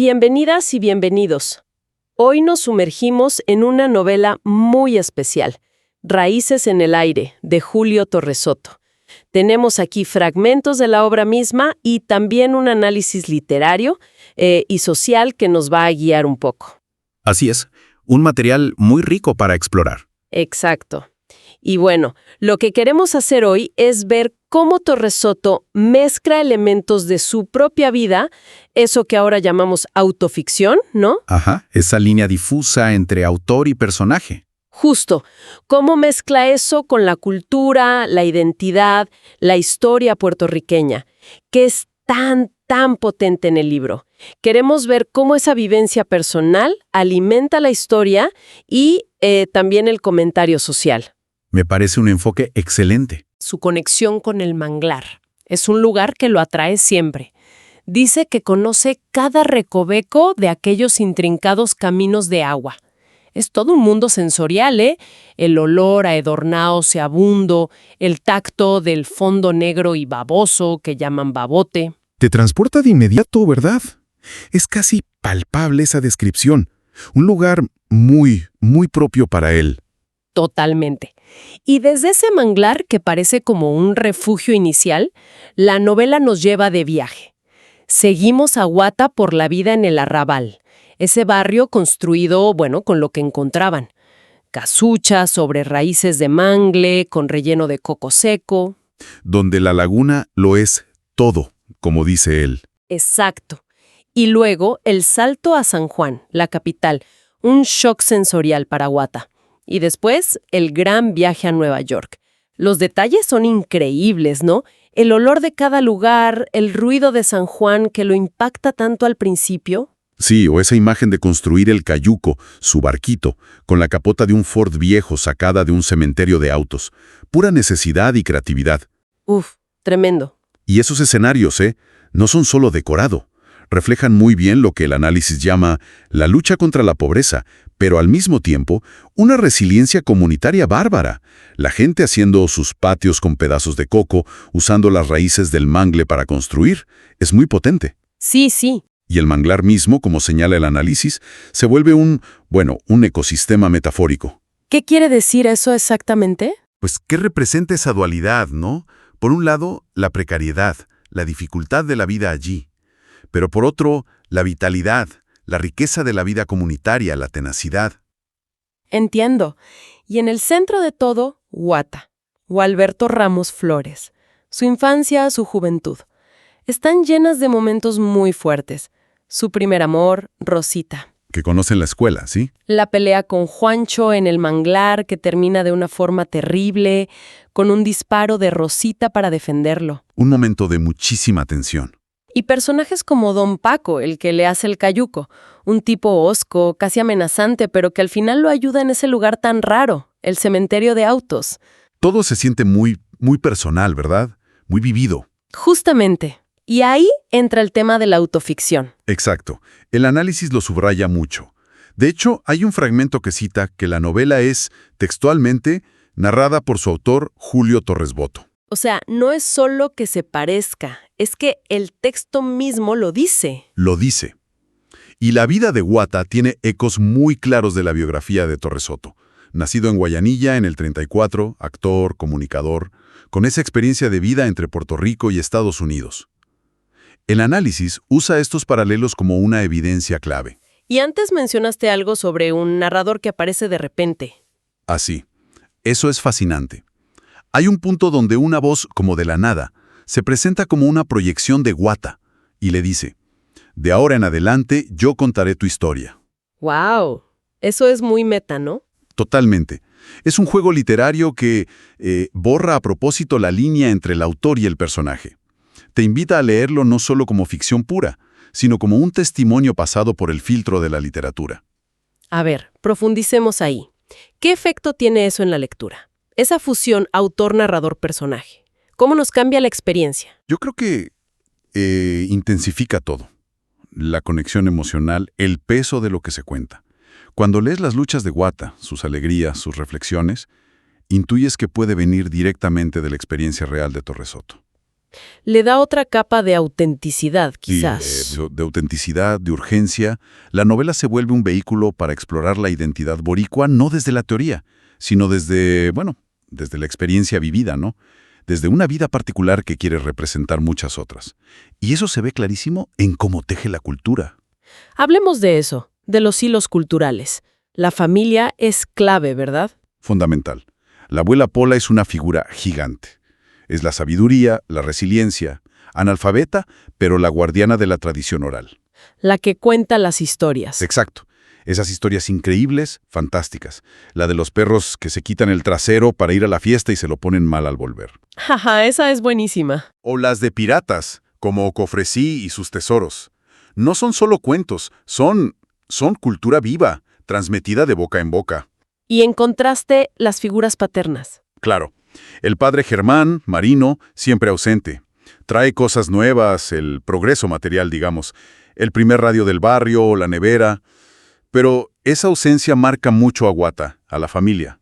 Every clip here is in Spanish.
Bienvenidas y bienvenidos. Hoy nos sumergimos en una novela muy especial, Raíces en el aire, de Julio Torresoto. Tenemos aquí fragmentos de la obra misma y también un análisis literario y social que nos va a guiar un poco. Así es, un material muy rico para explorar. Exacto. Y bueno, lo que queremos hacer hoy es ver cómo Torresoto mezcla elementos de su propia vida, eso que ahora llamamos autoficción, ¿no? Ajá, esa línea difusa entre autor y personaje. Justo, cómo mezcla eso con la cultura, la identidad, la historia puertorriqueña, que es tan potente en el libro. Queremos ver cómo esa vivencia personal alimenta la historia y también el comentario social. Me parece un enfoque excelente. Su conexión con el manglar. Es un lugar que lo atrae siempre. Dice que conoce cada recoveco de aquellos intrincados caminos de agua. Es todo un mundo sensorial, ¿eh? El olor a hedornao seabundo, el tacto del fondo negro y baboso que llaman babote. Te transporta de inmediato, ¿verdad? Es casi palpable esa descripción. Un lugar muy propio para él. Totalmente. Y desde ese manglar, que parece como un refugio inicial, la novela nos lleva de viaje. Seguimos a Guata por la vida en el Arrabal, ese barrio construido, con lo que encontraban. Casuchas sobre raíces de mangle, con relleno de coco seco. Donde la laguna lo es todo, como dice él. Exacto. Y luego el salto a San Juan, la capital, un shock sensorial para Guata. Y después, el gran viaje a Nueva York. Los detalles son increíbles, ¿no? El olor de cada lugar, el ruido de San Juan que lo impacta tanto al principio. Sí, o esa imagen de construir el cayuco, su barquito, con la capota de un Ford viejo sacada de un cementerio de autos. Pura necesidad y creatividad. Uf, tremendo. Y esos escenarios, no son solo decorado. Reflejan muy bien lo que el análisis llama la lucha contra la pobreza, pero al mismo tiempo una resiliencia comunitaria bárbara. La gente haciendo sus patios con pedazos de coco, usando las raíces del mangle para construir, es muy potente. Sí. Y el manglar mismo, como señala el análisis, se vuelve un ecosistema metafórico. ¿Qué quiere decir eso exactamente? Pues, ¿qué representa esa dualidad, no? Por un lado, la precariedad, la dificultad de la vida allí. Pero por otro, la vitalidad, la riqueza de la vida comunitaria, la tenacidad. Entiendo. Y en el centro de todo, Guata, Gualberto Ramos Flores. Su infancia, su juventud. Están llenas de momentos muy fuertes. Su primer amor, Rosita. Que conocen la escuela, ¿sí? La pelea con Juancho en el manglar, que termina de una forma terrible, con un disparo de Rosita para defenderlo. Un momento de muchísima tensión. Y personajes como Don Paco, el que le hace el cayuco, un tipo hosco, casi amenazante, pero que al final lo ayuda en ese lugar tan raro, el cementerio de autos. Todo se siente muy personal, ¿verdad? Muy vivido. Justamente. Y ahí entra el tema de la autoficción. Exacto. El análisis lo subraya mucho. De hecho, hay un fragmento que cita que la novela es, textualmente, narrada por su autor Julio Torresoto. O sea, no es solo que se parezca, es que el texto mismo lo dice. Lo dice. Y la vida de Guata tiene ecos muy claros de la biografía de Torresoto. Nacido en Guayanilla en el 34, actor, comunicador, con esa experiencia de vida entre Puerto Rico y Estados Unidos. El análisis usa estos paralelos como una evidencia clave. Y antes mencionaste algo sobre un narrador que aparece de repente. Así. Eso es fascinante. Hay un punto donde una voz, como de la nada, se presenta como una proyección de Guata y le dice, de ahora en adelante yo contaré tu historia. ¡Wow! Eso es muy meta, ¿no? Totalmente. Es un juego literario que borra a propósito la línea entre el autor y el personaje. Te invita a leerlo no solo como ficción pura, sino como un testimonio pasado por el filtro de la literatura. A ver, profundicemos ahí. ¿Qué efecto tiene eso en la lectura? Esa fusión autor-narrador-personaje. ¿Cómo nos cambia la experiencia? Yo creo que intensifica todo. La conexión emocional, el peso de lo que se cuenta. Cuando lees las luchas de Guata, sus alegrías, sus reflexiones, intuyes que puede venir directamente de la experiencia real de Torresoto. Le da otra capa de autenticidad, Y, quizás. de autenticidad, de urgencia, la novela se vuelve un vehículo para explorar la identidad boricua no desde la teoría, sino desde la experiencia vivida, ¿no? Desde una vida particular que quiere representar muchas otras. Y eso se ve clarísimo en cómo teje la cultura. Hablemos de eso, de los hilos culturales. La familia es clave, ¿verdad? Fundamental. La abuela Pola es una figura gigante. Es la sabiduría, la resiliencia, analfabeta, pero la guardiana de la tradición oral. La que cuenta las historias. Exacto. Esas historias increíbles, fantásticas. La de los perros que se quitan el trasero para ir a la fiesta y se lo ponen mal al volver. Jaja, esa es buenísima. O las de piratas, como Cofresí y sus tesoros. No son solo cuentos, son cultura viva, transmitida de boca en boca. Y en contraste, las figuras paternas. Claro, el padre Germán, marino, siempre ausente. Trae cosas nuevas, el progreso material, digamos. El primer radio del barrio, la nevera. Pero esa ausencia marca mucho a Guata, a la familia.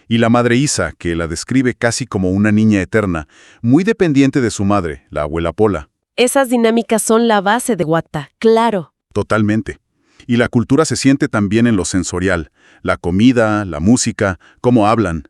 Y la madre Isa, que la describe casi como una niña eterna, muy dependiente de su madre, la abuela Pola. Esas dinámicas son la base de Guata, claro. Totalmente. Y la cultura se siente también en lo sensorial. La comida, la música, cómo hablan.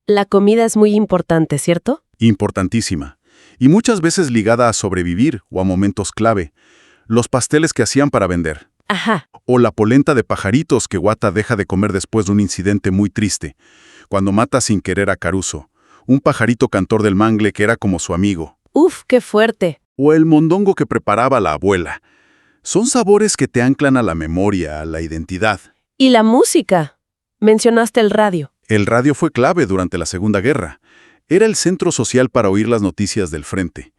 La comida es muy importante, ¿cierto? Importantísima. Y muchas veces ligada a sobrevivir o a momentos clave. Los pasteles que hacían para vender. Ajá. O la polenta de pajaritos que Guata deja de comer después de un incidente muy triste, cuando mata sin querer a Caruso, un pajarito cantor del mangle que era como su amigo. Uf, qué fuerte. O el mondongo que preparaba la abuela. Son sabores que te anclan a la memoria, a la identidad. ¿Y la música? Mencionaste el radio. El radio fue clave durante la Segunda Guerra. Era el centro social para oír las noticias del frente.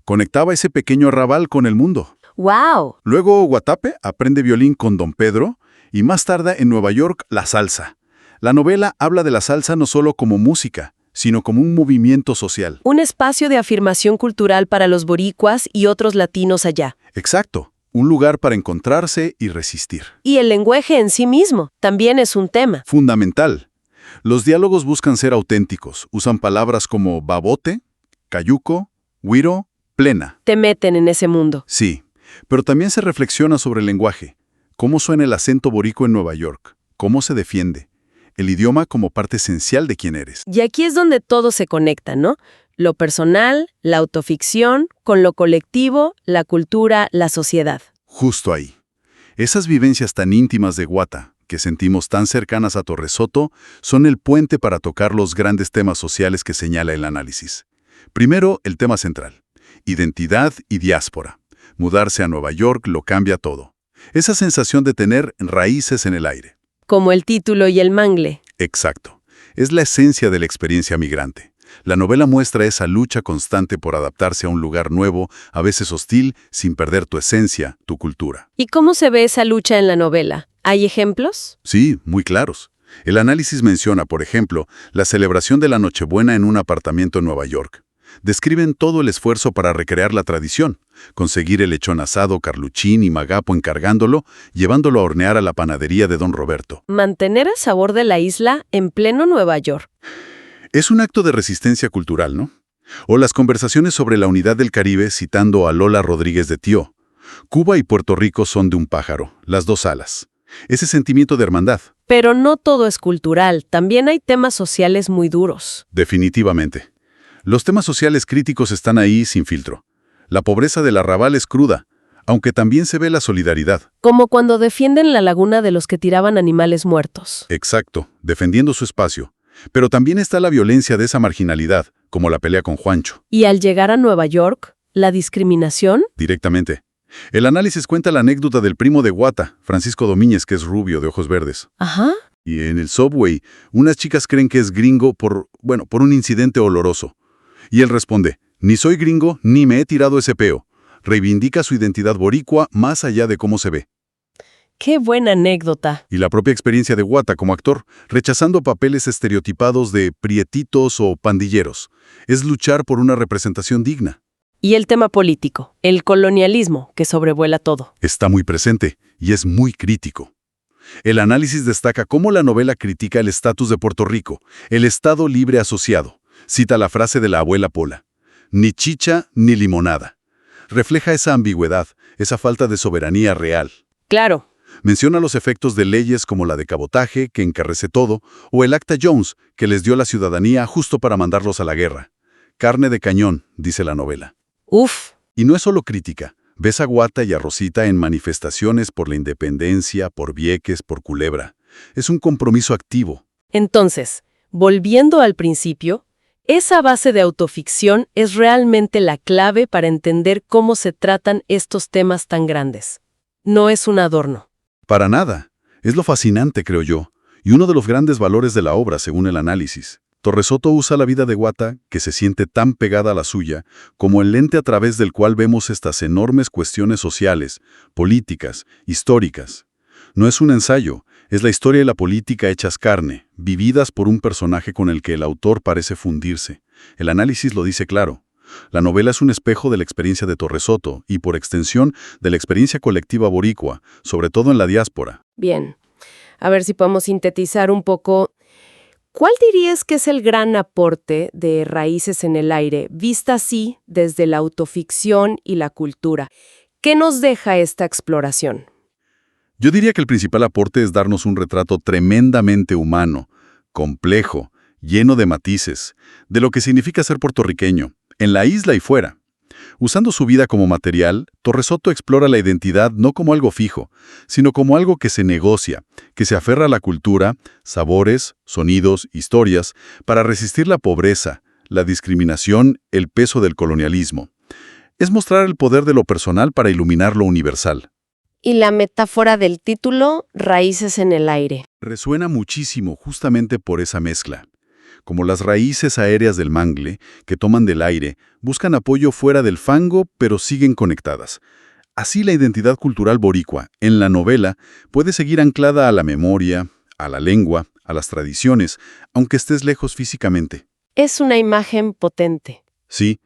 Conectaba ese pequeño arrabal con el mundo. ¡Wow! Luego Guatape aprende violín con Don Pedro y más tarde en Nueva York la salsa. La novela habla de la salsa no solo como música, sino como un movimiento social. Un espacio de afirmación cultural para los boricuas y otros latinos allá. Exacto, un lugar para encontrarse y resistir. Y el lenguaje en sí mismo también es un tema. Fundamental. Los diálogos buscan ser auténticos, usan palabras como babote, cayuco, güiro, plena. Te meten en ese mundo. Sí, pero también se reflexiona sobre el lenguaje. ¿Cómo suena el acento boricua en Nueva York? ¿Cómo se defiende? El idioma como parte esencial de quién eres. Y aquí es donde todo se conecta, ¿no? Lo personal, la autoficción, con lo colectivo, la cultura, la sociedad. Justo ahí. Esas vivencias tan íntimas de Guata, que sentimos tan cercanas a Torresoto, son el puente para tocar los grandes temas sociales que señala el análisis. Primero, el tema central. Identidad y diáspora. Mudarse a Nueva York lo cambia todo. Esa sensación de tener raíces en el aire. Como el título y el mangle. Exacto. Es la esencia de la experiencia migrante. La novela muestra esa lucha constante por adaptarse a un lugar nuevo, a veces hostil, sin perder tu esencia, tu cultura. ¿Y cómo se ve esa lucha en la novela? ¿Hay ejemplos? Sí, muy claros. El análisis menciona, por ejemplo, la celebración de la Nochebuena en un apartamento en Nueva York. Describen todo el esfuerzo para recrear la tradición, conseguir el lechón asado, carluchín y magapo encargándolo, llevándolo a hornear a la panadería de Don Roberto. Mantener el sabor de la isla en pleno Nueva York. Es un acto de resistencia cultural, ¿no? O las conversaciones sobre la unidad del Caribe citando a Lola Rodríguez de Tio. Cuba y Puerto Rico son de un pájaro, las dos alas. Ese sentimiento de hermandad. Pero no todo es cultural, también hay temas sociales muy duros. Definitivamente. Los temas sociales críticos están ahí sin filtro. La pobreza del arrabal es cruda, aunque también se ve la solidaridad. Como cuando defienden la laguna de los que tiraban animales muertos. Exacto, defendiendo su espacio. Pero también está la violencia de esa marginalidad, como la pelea con Juancho. Y al llegar a Nueva York, la discriminación. Directamente. El análisis cuenta la anécdota del primo de Guata, Francisco Domínguez, que es rubio, de ojos verdes. Ajá. Y en el subway, unas chicas creen que es gringo por un incidente oloroso. Y él responde, ni soy gringo ni me he tirado ese peo. Reivindica su identidad boricua más allá de cómo se ve. Qué buena anécdota. Y la propia experiencia de Guata como actor, rechazando papeles estereotipados de prietitos o pandilleros. Es luchar por una representación digna. Y el tema político, el colonialismo, que sobrevuela todo. Está muy presente y es muy crítico. El análisis destaca cómo la novela critica el estatus de Puerto Rico, el Estado libre asociado. Cita la frase de la abuela Pola. Ni chicha ni limonada. Refleja esa ambigüedad, esa falta de soberanía real. Claro. Menciona los efectos de leyes como la de cabotaje, que encarece todo, o el Acta Jones, que les dio la ciudadanía justo para mandarlos a la guerra. Carne de cañón, dice la novela. Uf. Y no es solo crítica. Ves a Guata y a Rosita en manifestaciones por la independencia, por Vieques, por Culebra. Es un compromiso activo. Entonces, volviendo al principio, esa base de autoficción es realmente la clave para entender cómo se tratan estos temas tan grandes. No es un adorno. Para nada. Es lo fascinante, creo yo, y uno de los grandes valores de la obra, según el análisis. Torresoto usa la vida de Guata, que se siente tan pegada a la suya, como el lente a través del cual vemos estas enormes cuestiones sociales, políticas, históricas. No es un ensayo, es la historia y la política hechas carne, vividas por un personaje con el que el autor parece fundirse. El análisis lo dice claro. La novela es un espejo de la experiencia de Torresoto y, por extensión, de la experiencia colectiva boricua, sobre todo en la diáspora. Bien, a ver si podemos sintetizar un poco. ¿Cuál dirías que es el gran aporte de Raíces en el Aire, vista así desde la autoficción y la cultura? ¿Qué nos deja esta exploración? Yo diría que el principal aporte es darnos un retrato tremendamente humano, complejo, lleno de matices, de lo que significa ser puertorriqueño, en la isla y fuera. Usando su vida como material, Torresoto explora la identidad no como algo fijo, sino como algo que se negocia, que se aferra a la cultura, sabores, sonidos, historias, para resistir la pobreza, la discriminación, el peso del colonialismo. Es mostrar el poder de lo personal para iluminar lo universal. Y la metáfora del título, Raíces en el Aire. Resuena muchísimo justamente por esa mezcla. Como las raíces aéreas del mangle, que toman del aire, buscan apoyo fuera del fango, pero siguen conectadas. Así la identidad cultural boricua, en la novela, puede seguir anclada a la memoria, a la lengua, a las tradiciones, aunque estés lejos físicamente. Es una imagen potente. Sí,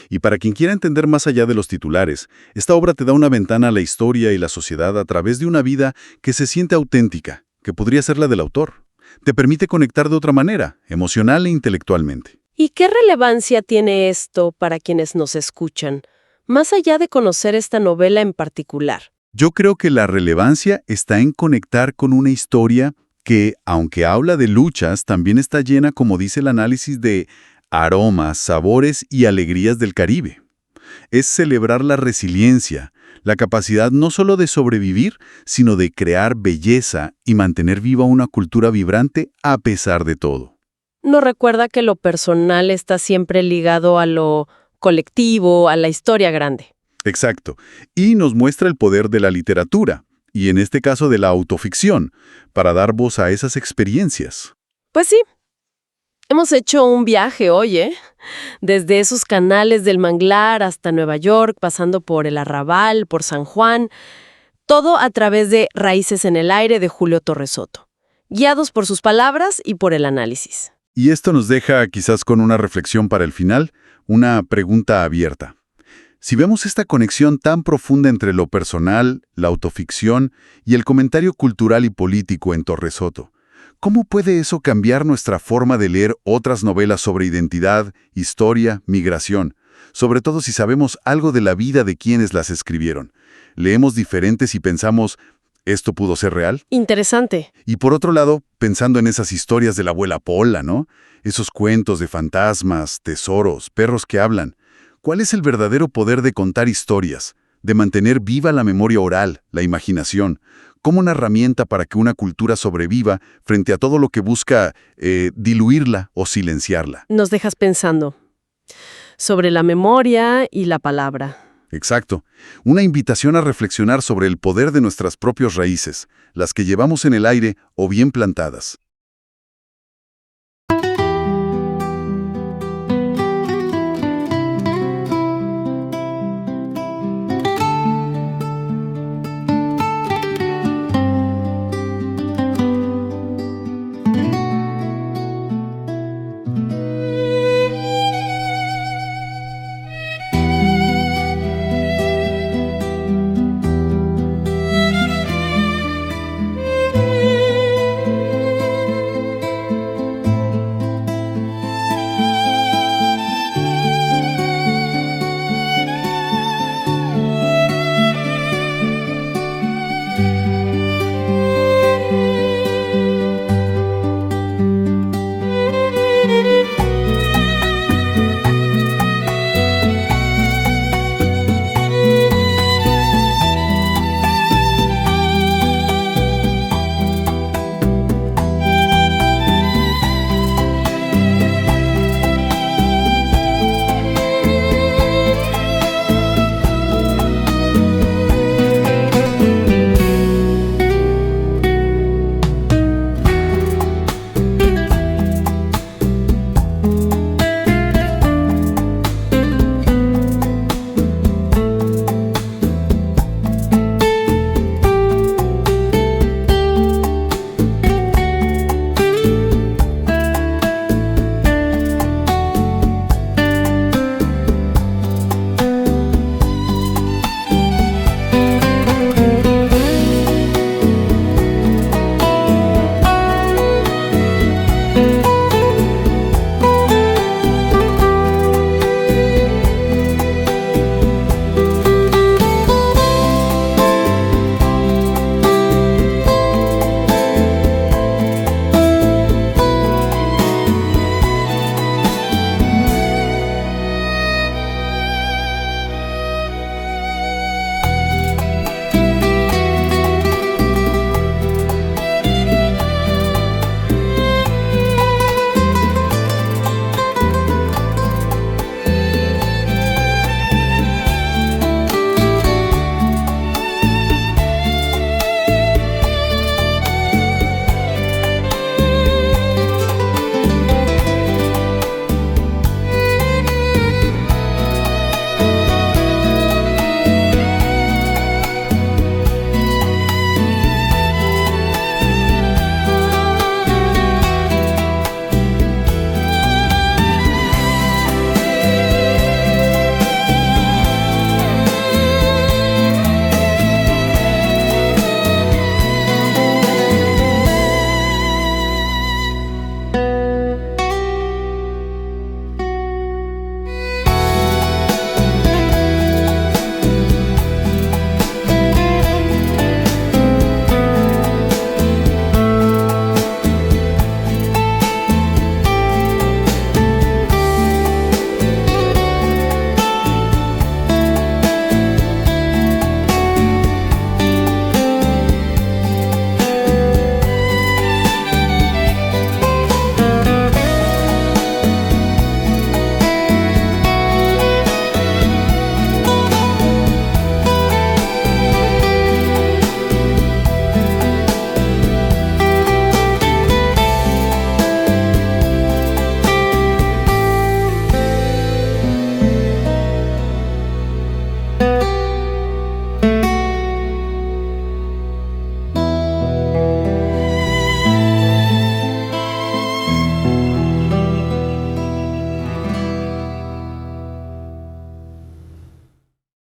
y para quien quiera entender más allá de los titulares, esta obra te da una ventana a la historia y la sociedad a través de una vida que se siente auténtica, que podría ser la del autor. Te permite conectar de otra manera, emocional e intelectualmente. ¿Y qué relevancia tiene esto para quienes nos escuchan, más allá de conocer esta novela en particular? Yo creo que la relevancia está en conectar con una historia que, aunque habla de luchas, también está llena, como dice el análisis, de aromas, sabores y alegrías del Caribe. Es celebrar la resiliencia, la capacidad no solo de sobrevivir, sino de crear belleza y mantener viva una cultura vibrante a pesar de todo. Nos recuerda que lo personal está siempre ligado a lo colectivo, a la historia grande. Exacto. Y nos muestra el poder de la literatura, y en este caso de la autoficción, para dar voz a esas experiencias. Pues sí. Hemos hecho un viaje hoy, ¿eh? Desde esos canales del Manglar hasta Nueva York, pasando por el Arrabal, por San Juan, todo a través de Raíces en el Aire de Julio Torresoto, guiados por sus palabras y por el análisis. Y esto nos deja quizás con una reflexión para el final, una pregunta abierta. Si vemos esta conexión tan profunda entre lo personal, la autoficción y el comentario cultural y político en Torresoto, ¿cómo puede eso cambiar nuestra forma de leer otras novelas sobre identidad, historia, migración? Sobre todo si sabemos algo de la vida de quienes las escribieron. Leemos diferentes y pensamos, ¿esto pudo ser real? Interesante. Y por otro lado, pensando en esas historias de la abuela Pola, ¿no? Esos cuentos de fantasmas, tesoros, perros que hablan. ¿Cuál es el verdadero poder de contar historias? De mantener viva la memoria oral, la imaginación, como una herramienta para que una cultura sobreviva frente a todo lo que busca diluirla o silenciarla. Nos dejas pensando sobre la memoria y la palabra. Exacto. Una invitación a reflexionar sobre el poder de nuestras propias raíces, las que llevamos en el aire o bien plantadas.